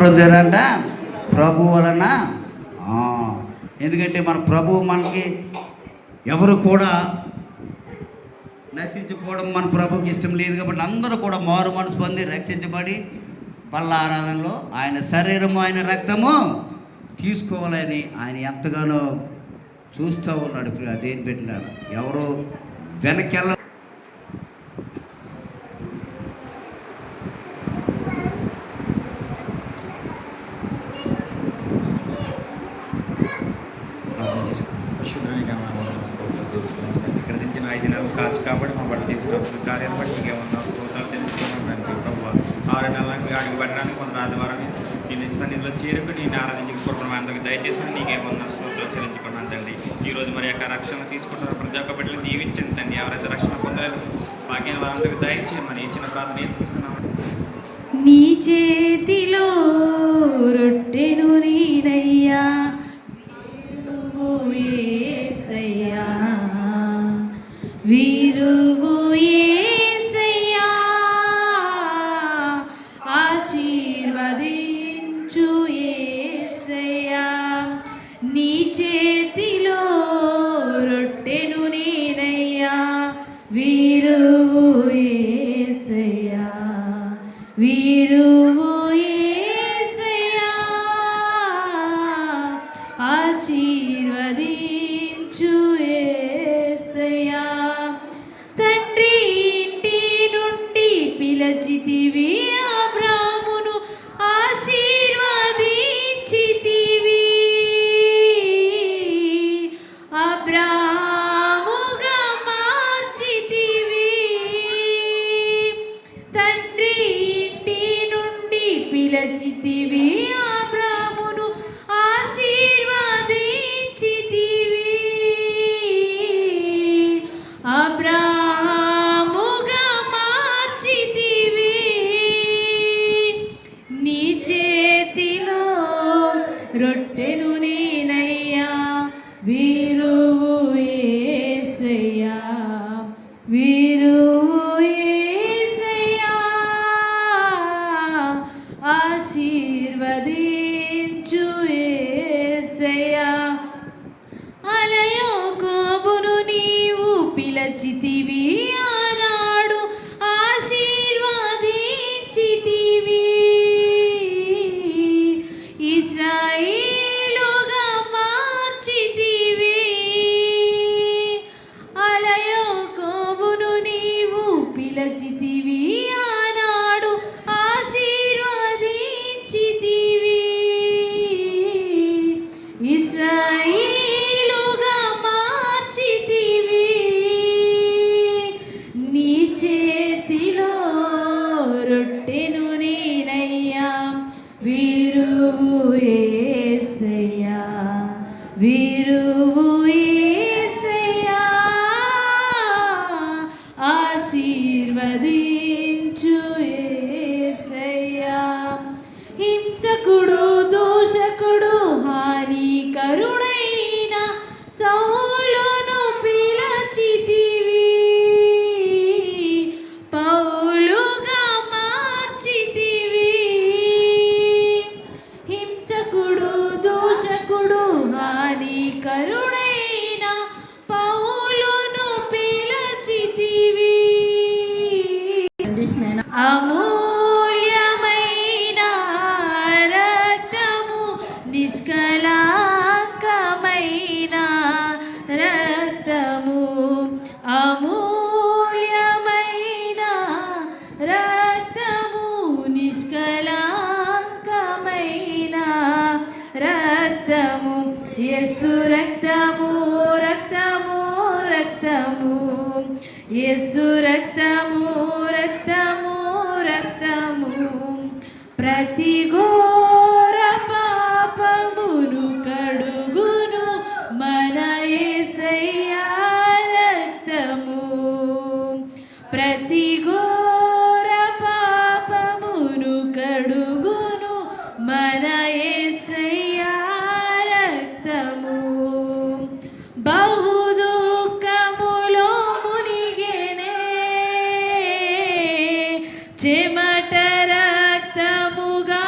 పొందారంట? ప్రభు వలన. ఎందుకంటే మన ప్రభువు మనకి ఎవరు కూడా నశించుకోవడం మన ప్రభుకి ఇష్టం లేదు కాబట్టి అందరూ కూడా మారు మనసు పొంది రక్షించబడి బల్ల ఆరాధనలో ఆయన శరీరము ఆయన రక్తము తీసుకోవాలని ఆయన ఎంతగానో చూస్తూ ఉన్నాడు. దేని పెట్టినారు ఎవరు వెనకెళ్ళ గ్రహించిన 5 నెలలు కాచి కాబట్టి మా బట్టి చేసిన కార్యాన్ని బట్టి ఇంకేమన్నా స్తోత్రాలు తెలుసుకున్నాం తండ్రి. ప్రభు 6 నెలలకు అడిగి పెట్టడానికి కొంత ఆదివారాన్ని నేను సన్నిధిలో చేరుకు నేను ఆరాధించుకోవడం అందరికి దయచేసి నీకేమన్నా స్తోత్రాలు చెల్లించుకున్నాను తండ్రి. ఈరోజు మరి యొక్క రక్షణ తీసుకుంటున్న ప్రతి ఒక్క బిడ్డలు దీవించండి తండ్రి. ఎవరైతే రక్షణ పొందలేదు భాగ్యం వారందరికీ దయచేయమని ఇచ్చిన ప్రార్థన చేసుకున్నాము. నీ చేతిలో రొట్టెను నేనయ్యా, యేసయ్యా, వీరువు యేసయ్యా, ఆశీర్వదించు యేసయ్యా. నీ చేతిలో రొట్టెను నేనయ్యా, వీరువు యేసయ్యా, వీరువు యేసయ్యా, ఆశీర్వదించు యేసయ్యా. తండ్రి ఇంటి నుండి పిలచితివి అబ్రామును, ఆశీర్వదించితివి. అబ్రాముగా మార్చితివి. తండ్రి ఇంటి నుండి పిలచితివి అబ్రామును, ఆశీర్వదించితివి. అబ్రాముగా మార్చితివి. నీ చేతిలో రొట్టెను నేనయ్యా, వీరువు యేసయ్యా, వీరువు యేసయ్యా, ఆశీర్వదించు యేసయ్యా. అలయోకోబును నీవు పిలచితివి ఆనాడు, ఆశీర్వదించితివి. ఇశ్రాయేలుగా మార్చితివి. అలయోకోబును నీవు పిలచితివి ఆనాడు, ఆశీర్వదించితివి. ఇశ్రాయేలుగా మార్చితివి. నీ చేతిలో రొట్టెను నేనయ్యా, వీరువు యేసయ్యా, వీరువు యేసయ్యా, ఆశీర్వదించు యేసయ్యా. హింసకుడు దూషకుడు హానికరుడైన సౌలును పిలచితివి. పౌలుగా మార్చితివి. హింసకుడు దూషకుడు హానికరుడైన పౌలును పిలచితివి. అమూల్యమైన రక్తము, నిష్కళంకమైన రక్తము, అమూల్యమైన రక్తము, నిష్కళంకమైన రక్తము. యేసు రక్తము, రక్తము, రక్తము, యేసు రక్తము, రక్తము, రక్తము. ప్రతి ఘోర పాపమును కడుగును మన యేసయ్యా రక్తము. ప్రతి ఘోర పాపమును కడుగును మన యేసయ్యా రక్తము. బహు దుఃఖములో మునిగెనే, చెమట రక్తముగా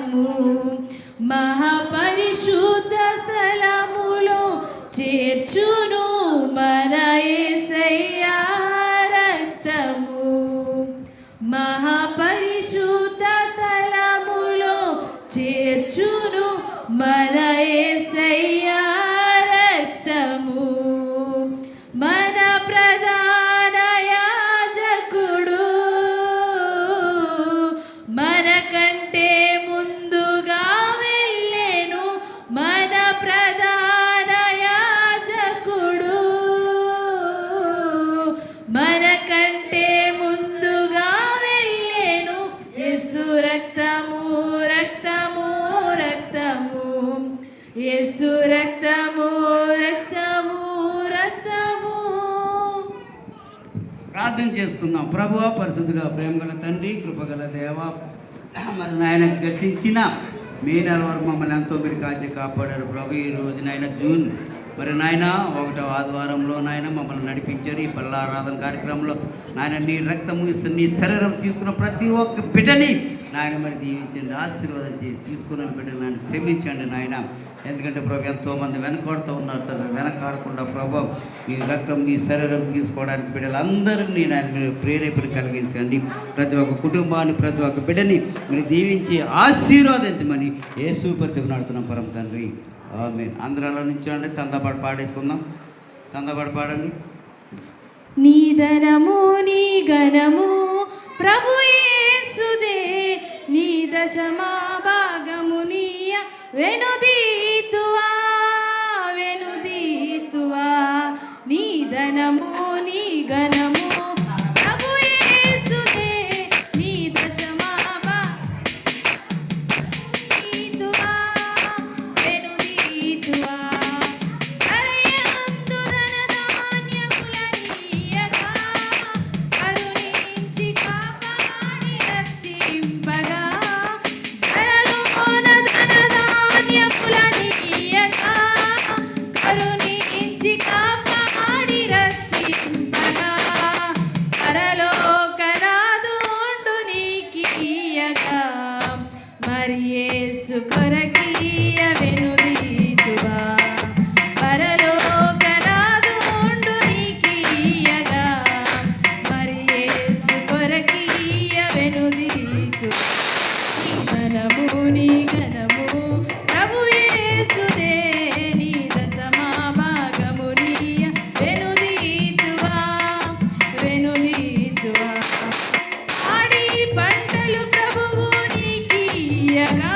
రక్తము మహాపరిశుద్ధ స్థలములో చేర్చును మన యేసయ్యా రక్తము మహాపరిశుద్ధ స్థలములో చేర్చును మన యేసయ్యా రక్తము మన ప్రధాన యాజకుడు మనకంటే ముందుగా వెళ్ళెను మన ప్రధాన యాజకుడు మనకంటే ముందుగా వెళ్ళెను యేసు రక్తము రక్తము రక్తము యేసు రక్తము రక్తము రక్తము. ప్రార్థన చేసుకుందాం. ప్రభువా, పరిశుద్ధుడా, ప్రేమగల తండ్రి, కృపగల దేవ, మరి నాయన గతించిన మే నెల వరకు మమ్మల్ని ఎంతో మీరు కాచి కాపాడారు ప్రభు. ఈ రోజు నాయన జూన్ మరి నాయన 1వ ఆదివారంలో నాయన మమ్మల్ని నడిపించారు. ఈ బల్లారాధన కార్యక్రమంలో నాయన నీ రక్తము నీ శరీరం తీసుకున్న ప్రతి ఒక్క బిడ్డని నాయన మరి దీవించండి, ఆశీర్వాదం తీసుకున్న బిడ్డలు నాయన క్షమించండి నాయన. ఎందుకంటే ప్రభు ఎంతోమంది వెనకాడుతూ ఉన్నారు తండ్రి. వెనకాడకుండా ప్రభు నీ రక్తం నీ శరీరం తీసుకోవడానికి బిడ్డలందరినీ నాయన మీరు ప్రేరేపణ కలిగించండి. ప్రతి ఒక్క కుటుంబాన్ని ప్రతి ఒక్క బిడ్డని మీరు దీవించి ఆశీర్వాదించమని యేసు పరిచయం నడుతున్నాం పరమ తండ్రి. ఆమేన్. అందరూ నుంచోండి, చందాపాటు పాడేసుకుందాం. చందాపాటు పాడండి. నీ ధనము నీ ఘనము ప్రభు యేసుదే, నీ దశమా భాగము నీయ వెనుదీతువా వెనుదీతువా. నీ ధనము నీ ఘనము ప్రభు యేసుదే, నీ దశమా వెనుదీతువా వెనుదీతువా. కరయందు ధనధాన్యములనీయగా, కరుణించి కాపాడి రక్షింపగా. ధరలోన ధనధాన్యములనీయగా, కరుణించి కాపాడి రక్షింపగా. పరలోకనాథుండు నీకియ్యగా, మరి యేసు కొరకియ్య వెనుదీతువా. పరలోకనాథుండు నీకియ్యగా, మరి యేసు కొరకియ్య వెనుదీతువా. నీ ఘనము ప్రభు యేసుదే, నీ దశమా భాగము నీయ వెనుదీతువా వెనుదీతువా. పాడి పంటలు ప్రభువు నీకియ్యగా,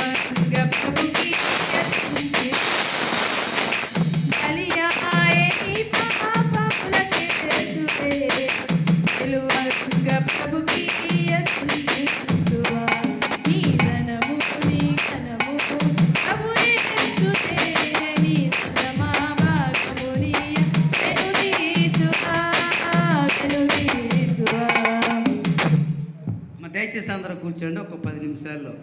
सिलुवंग प्रभु की स्तुति बलियाए नी पापमुलके सुते सिलुवंग प्रभु की स्तुति स्तुवा नी ధనము నీ ఘనము ప్రభు యేసుదే నీ సమా భాగమునియ వెనుదీతువా వెనుదీతువా. దయచేసి అందరూ కూర్చోండి. ఒక 10 నిమిషాల్లో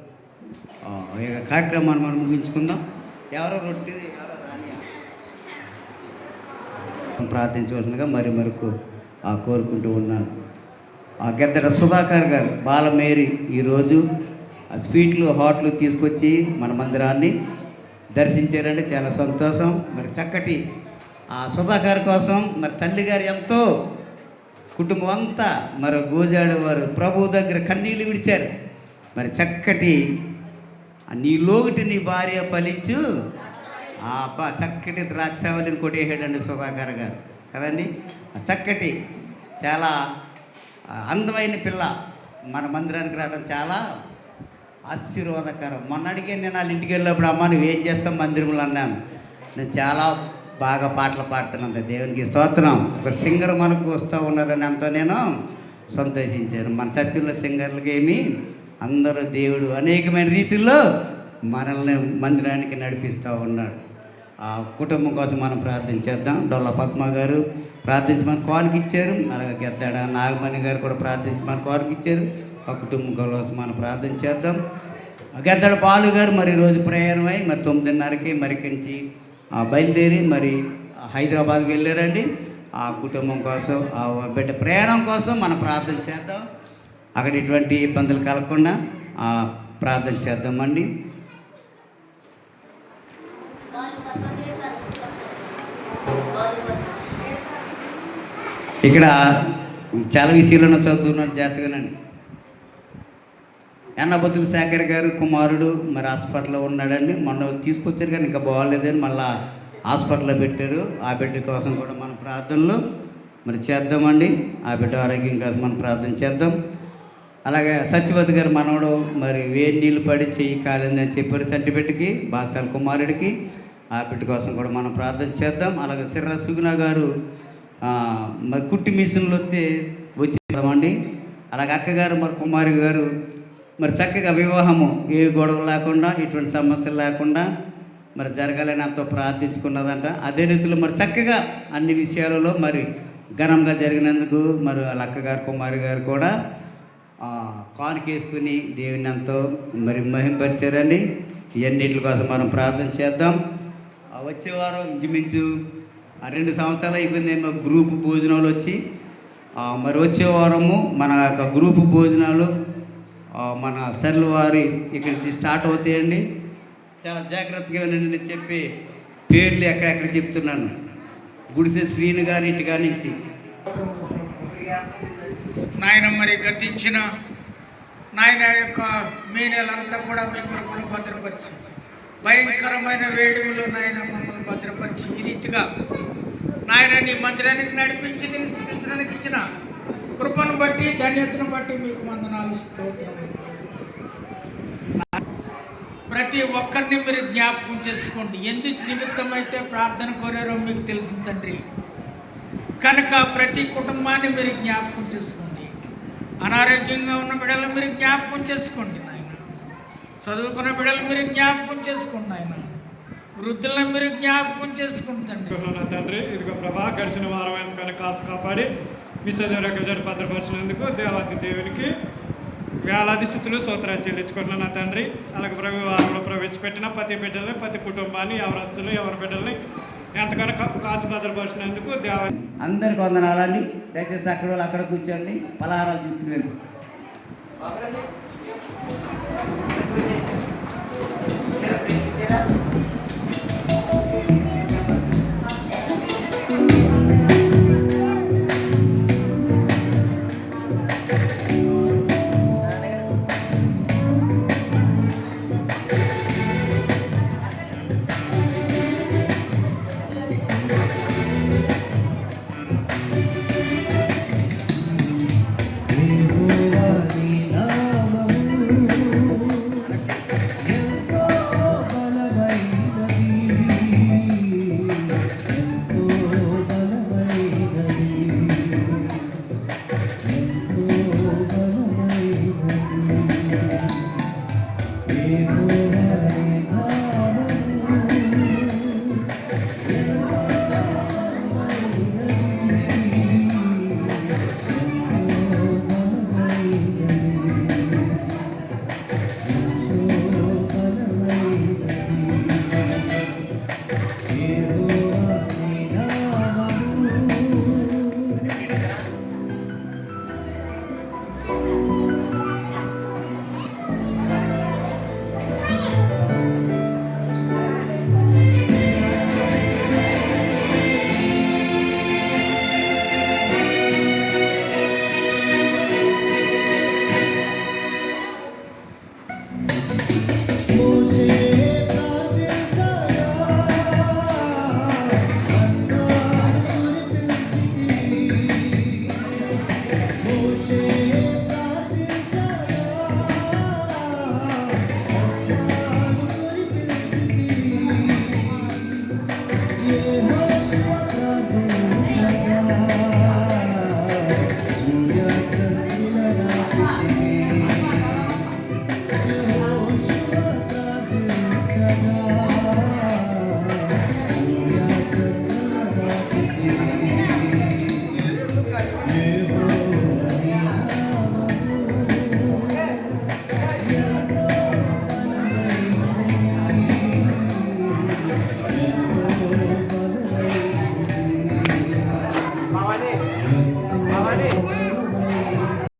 ఈ కార్యక్రమాన్ని మనం ముగించుకుందాం. ఎవరో రొట్టి ఎవరో రానియా ప్రార్థించవలసిందిగా మరకు కోరుకుంటూ ఉన్నాను. గెద్దడ సుధాకర్ గారు బాలమేరి ఈరోజు స్వీట్లు హాట్లు తీసుకొచ్చి మన మందిరాన్ని దర్శించారంటే చాలా సంతోషం. మరి చక్కటి సుధాకర్ కోసం మరి తల్లి గారు ఎంతో కుటుంబం అంతా మరి గోజాడు వారు ప్రభు దగ్గర కన్నీళ్ళు విడిచారు. మరి చక్కటి నీలోగిటి నీ భార్య ఫలించు అబ్బా చక్కటి ద్రాక్షావళిని కొట్టేసాడండి సుధాకర్ గారు కదండి. చక్కటి చాలా అందమైన పిల్ల మన మందిరానికి రావడం చాలా ఆశీర్వాదకరం. మొన్న అడిగాను నేను వాళ్ళ ఇంటికి వెళ్ళినప్పుడు, అమ్మ నువ్వు ఏం చేస్తాం మందిరంలో అన్నాను. నేను చాలా బాగా పాటలు పాడుతున్నాను, దేవునికి స్తోత్రం. ఒక సింగర్ మనకు వస్తూ ఉన్నారని అంతా నేను సంతోషించాను. మన సత్యంలో సింగర్లకి ఏమి అందరూ దేవుడు అనేకమైన రీతిల్లో మనల్ని మందిరానికి నడిపిస్తూ ఉన్నాడు. ఆ కుటుంబం కోసం మనం ప్రార్థించేద్దాం. డొల్ల పద్మ గారు ప్రార్థించమని కోరిక ఇచ్చారు. అలాగే గెద్దాడ నాగమణి గారు కూడా ప్రార్థించమని కోరిక ఇచ్చారు. ఆ కుటుంబం కోసం మనం ప్రార్థన చేద్దాం. గెద్దాడ పాలు గారు మరి ఈరోజు ప్రయాణమై మరి 9:30కి మరి నుంచి బయలుదేరి మరి హైదరాబాద్కి వెళ్ళారండి. ఆ కుటుంబం కోసం ఆ బిడ్డ ప్రయాణం కోసం మనం ప్రార్థన చేద్దాం. అక్కడ ఎటువంటి ఇబ్బందులు కలగకుండా ప్రార్థన చేద్దామండి. ఇక్కడ చాలా విషయాలను చదువుతున్నారు జాతగానండి. ఎన్నబొత్తుల శేఖర్ గారు కుమారుడు మరి హాస్పిటల్లో ఉన్నాడండి. మొన్న తీసుకొచ్చారు కానీ ఇంకా బాగాలేదని మళ్ళీ హాస్పిటల్లో పెట్టారు. ఆ బిడ్డ కోసం కూడా మనం ప్రార్థనలు మరి చేద్దామండి. ఆ బిడ్డ ఆరోగ్యం కోసం మనం ప్రార్థన చేద్దాం. అలాగే సత్యవతి గారు మనవడు మరి వేడి నీళ్ళు పడి చెయ్యి కాలిందని చెప్పారు సంటిబిడ్డకి, బాసాల కుమారుడికి. ఆ బిడ్డ కోసం కూడా మనం ప్రార్థన చేద్దాం. అలాగే సిర్ర సుగుణ గారు మరి కుట్టి మిషన్లు వచ్చేద్దామండి. అలాగే అక్కగారు మరి కుమారి గారు మరి చక్కగా వివాహము ఏ గొడవ లేకుండా ఎటువంటి సమస్యలు లేకుండా మరి జరగాలని ఎంతో ప్రార్థించుకున్నదంట. అదే రీతిలో మరి చక్కగా అన్ని విషయాలలో మరి ఘనంగా జరిగినందుకు మరి వాళ్ళ అక్కగారు కుమారి గారు కూడా కానుకేసుకుని దేవుని ఎంతో మరి మహింపరిచారండి. ఇవన్నిటి కోసం మనం ప్రార్థన చేద్దాం. వచ్చే వారం ఇంచుమించు 2 సంవత్సరాలు అయిపోయిందేమో గ్రూప్ భోజనాలు వచ్చి. మరి వచ్చే వారము మన యొక్క గ్రూప్ భోజనాలు మన సర్లు వారి ఇక్కడి నుంచి స్టార్ట్ అవుతాయండి. చాలా జాగ్రత్తగా వినండి చెప్పి పేర్లు ఎక్కడెక్కడ చెప్తున్నాను. గుడిసె శ్రీను గారి ఇంటిగా నుంచి నాయన మరి గతించిన నాయన యొక్క మీ నెలంతా కూడా మీ కృపలో భద్రపరిచి భయంకరమైన వేడిములు నాయన మమ్మల్ని భద్రపరిచి ఈ రీతిగా నాయన నీ మందిరానికి నడిపించి నేను స్థుతించడానికి ఇచ్చిన కృపను బట్టి ధన్యతను బట్టి మీకు వందనాలు స్తోత్రం. ప్రతి ఒక్కరిని మీరు జ్ఞాపకం చేసుకోండి. ఎందుకు నిమిత్తమైతే ప్రార్థన కోరారో మీకు తెలిసిన తండ్రి కనుక ప్రతి కుటుంబాన్ని మీరు జ్ఞాపకం చేసుకోండి. అనారోగ్యంగా ఉన్న బిడ్డలు మీరు జ్ఞాపకం చేసుకోండి నాయన. చదువుకున్న బిడ్డలు మీరు జ్ఞాపకం చేసుకోండి నాయన. వృద్ధులను మీరు జ్ఞాపకం చేసుకోండి తండ్రి. ఇదిగో ప్రభా గడిచిన వారం ఎంతగానో కాసు కాపాడి మీ చదువు భద్రపరిచినందుకు దేవాది దేవునికి వేలాది స్థుతులు స్తోత్రాలు చెల్లించుకుంటున్నాను నా తండ్రి. అలాగే ప్రభు వారంలో ప్రవేశపెట్టిన ప్రతి బిడ్డల్ని ప్రతి కుటుంబాన్ని ఎవరస్తులు ఎవరి బిడ్డల్ని ఎంతగానో కాసు భద్రపరిచినందుకు అందరికి వందనాలండి. దయచేసి అక్కడ వాళ్ళు అక్కడ కూర్చోండి, పలహారాలు తీసుకుని వెళ్ళి. భవాని